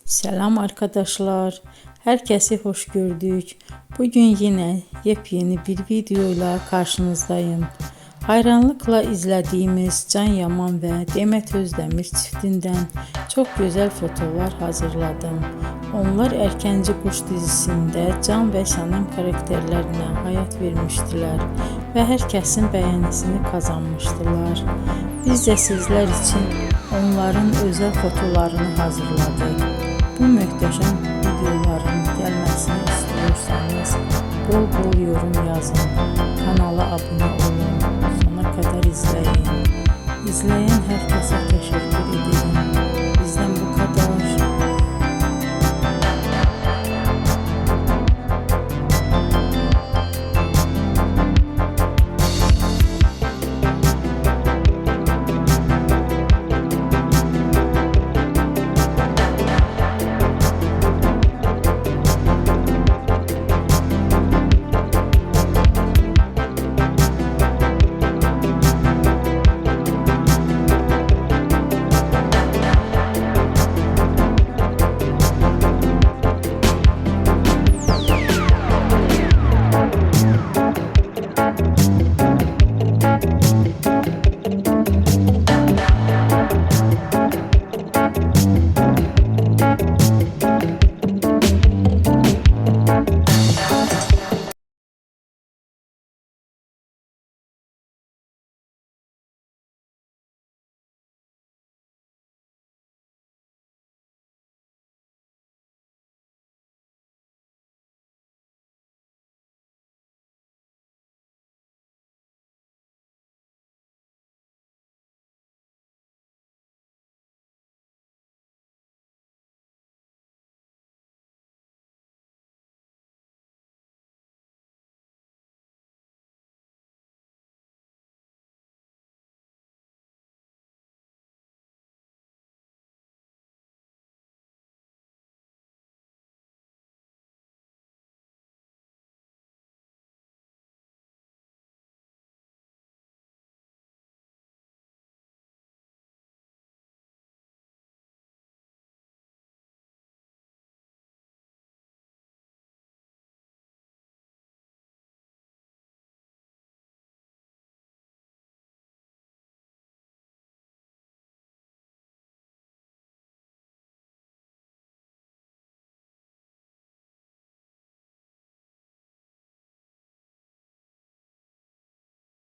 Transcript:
Selam arkadaşlar. Herkesi hoş gördük. Bugün yine yepyeni bir videoyla karşınızdayım. Hayranlıkla izlediğimiz Can Yaman ve Demet Özdemir çiftinden çok güzel fotolar hazırladım. Onlar Erkenci Kuş dizisinde Can ve Sənem karakterlerine hayat vermiştiler ve herkesin beğenisini kazanmıştılar. Biz de sizler için onların özel fotolarını hazırladık. Bu möhtəşəm videoların gəlməsini istiyorsanız bol bol yorum yazın, kanala abone olun, sona kadar izleyin. İzleyen herkese teşekkür ederim.